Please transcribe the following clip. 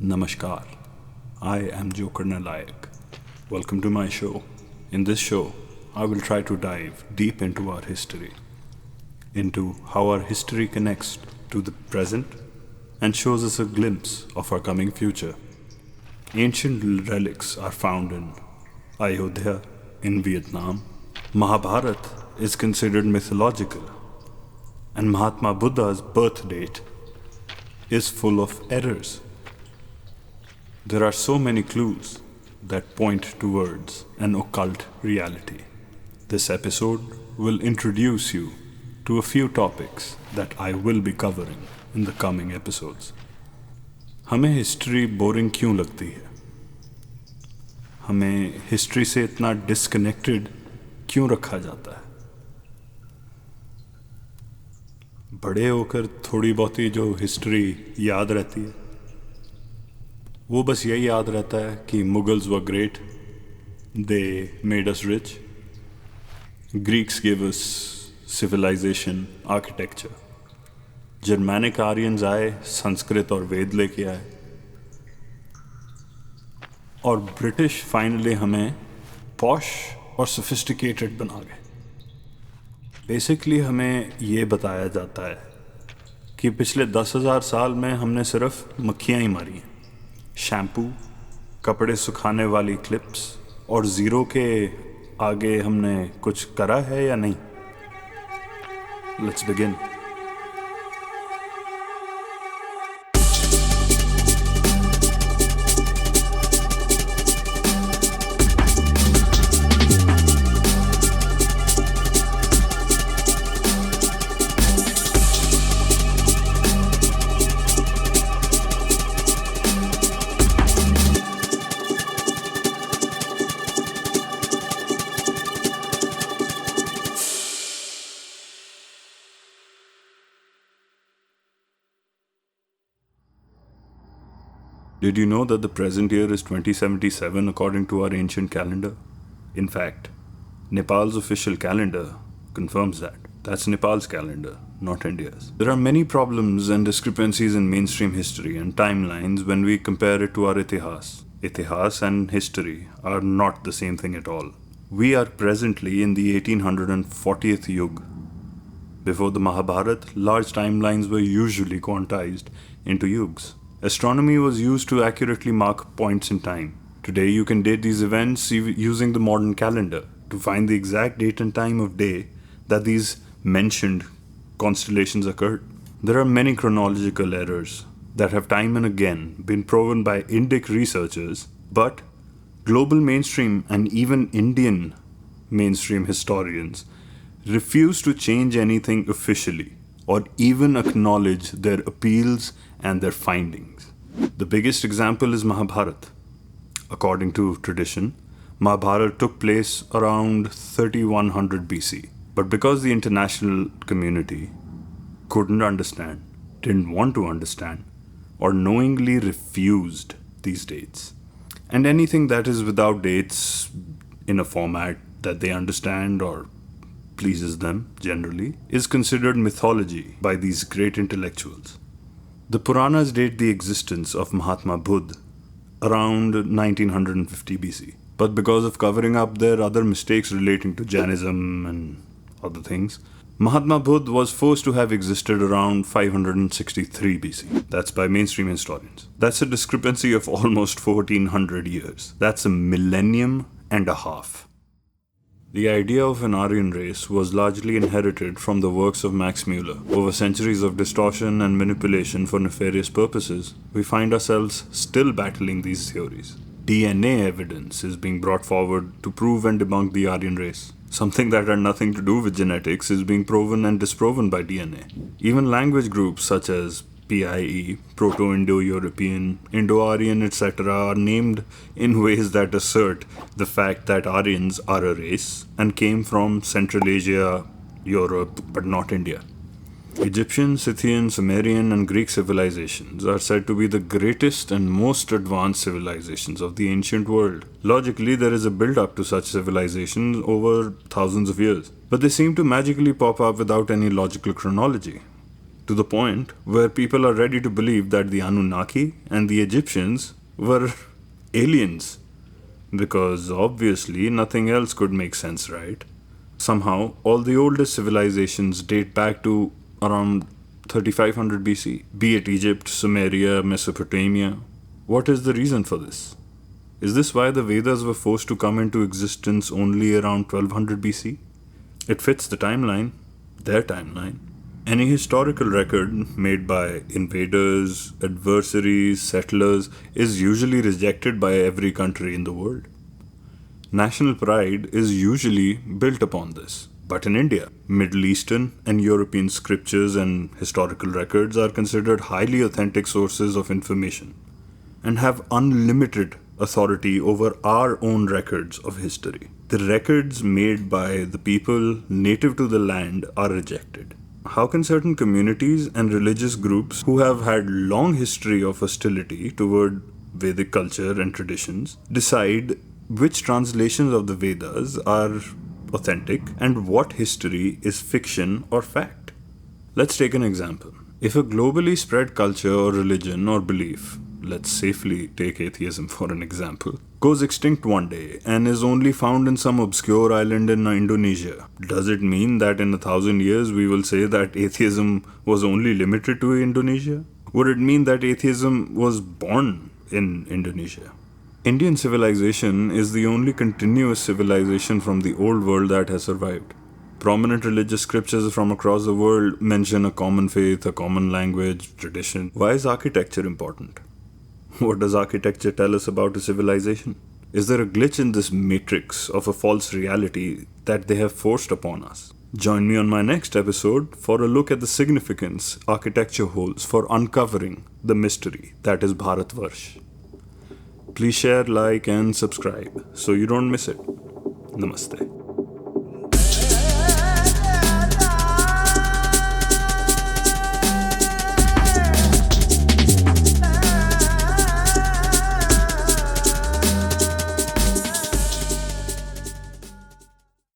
Namaskar. I am Joker Nalayak. Welcome to my show. In this show, I will try to dive deep into our history, into how our history connects to the present and shows us a glimpse of our coming future. Ancient relics are found in Ayodhya in Vietnam. Mahabharata is considered mythological, and Mahatma Buddha's birth date is full of errors. There are so many clues that point towards an occult reality. This episode will introduce you to a few topics that I will be covering in the coming episodes. हमें history boring क्यों लगती है? हमें history से इतना disconnected क्यों रखा जाता है? बड़े होकर थोड़ी बहुती जो हिस्ट्री याद रहती है वो बस यही याद रहता है कि Mughals were great, they made us rich, Greeks give us civilisation, architecture, Germanic Aryans आए, संस्कृत और वेद लेके आए, और ब्रिटिश फाइनली हमें पॉश और सोफिस्टिकेटेड बना गए। बेसिकली हमें ये बताया जाता है कि पिछले 10,000 साल में हमने सिर्फ मक्खियाँ ही मारी हैं। शैम्पू, कपड़े सुखाने वाली क्लिप्स और ज़ीरो के आगे हमने कुछ करा है या नहीं? Let's begin. Did you know that the present year is 2077 according to our ancient calendar? In fact, Nepal's official calendar confirms that. That's Nepal's calendar, not India's. There are many problems and discrepancies in mainstream history and timelines when we compare it to our itihas. Itihas and history are not the same thing at all. We are presently in the 1840th Yug. Before the Mahabharata, large timelines were usually quantized into yugs. Astronomy was used to accurately mark points in time. Today you can date these events using the modern calendar to find the exact date and time of day that these mentioned constellations occurred. There are many chronological errors that have time and again been proven by Indic researchers, but global mainstream and even Indian mainstream historians refuse to change anything officially or even acknowledge their appeals and their findings. The biggest example is Mahabharata. According to tradition, Mahabharata took place around 3100 BC. But because the international community couldn't understand, didn't want to understand, or knowingly refused these dates, and anything that is without dates in a format that they understand or pleases them generally, is considered mythology by these great intellectuals. The Puranas date the existence of Mahatma Buddha around 1950 BC. But because of covering up their other mistakes relating to Jainism and other things, Mahatma Buddha was forced to have existed around 563 BC. That's by mainstream historians. That's a discrepancy of almost 1400 years. That's a millennium and a half. The idea of an Aryan race was largely inherited from the works of Max Muller. Over centuries of distortion and manipulation for nefarious purposes, we find ourselves still battling these theories. DNA evidence is being brought forward to prove and debunk the Aryan race. Something that had nothing to do with genetics is being proven and disproven by DNA. Even language groups such as PIE, Proto-Indo-European, Indo-Aryan, etc. are named in ways that assert the fact that Aryans are a race and came from Central Asia, Europe, but not India. Egyptian, Scythian, Sumerian, and Greek civilizations are said to be the greatest and most advanced civilizations of the ancient world. Logically, there is a build-up to such civilizations over thousands of years, but they seem to magically pop up without any logical chronology. to the point where people are ready to believe that the Anunnaki and the Egyptians were aliens. Because obviously nothing else could make sense, right? Somehow, all the oldest civilizations date back to around 3500 BC, be it Egypt, Sumeria, Mesopotamia. What is the reason for this? Is this why the Vedas were forced to come into existence only around 1200 BC? It fits the timeline, their timeline. Any historical record made by invaders, adversaries, settlers is usually rejected by every country in the world. National pride is usually built upon this. But in India, Middle Eastern and European scriptures and historical records are considered highly authentic sources of information and have unlimited authority over our own records of history. The records made by the people native to the land are rejected. How can certain communities and religious groups who have had long history of hostility toward Vedic culture and traditions decide which translations of the Vedas are authentic and what history is fiction or fact? Let's take an example. If a globally spread culture or religion or belief, let's safely take atheism for an example, goes extinct one day and is only found in some obscure island in Indonesia, does it mean that in 1,000 years we will say that atheism was only limited to Indonesia? Would it mean that atheism was born in Indonesia? Indian civilization is the only continuous civilization from the old world that has survived. Prominent religious scriptures from across the world mention a common faith, a common language, tradition. Why is architecture important? What does architecture tell us about a civilization? Is there a glitch in this matrix of a false reality that they have forced upon us? Join me on my next episode for a look at the significance architecture holds for uncovering the mystery that is Bharatvarsh. Please share, like, and subscribe so you don't miss it. Namaste.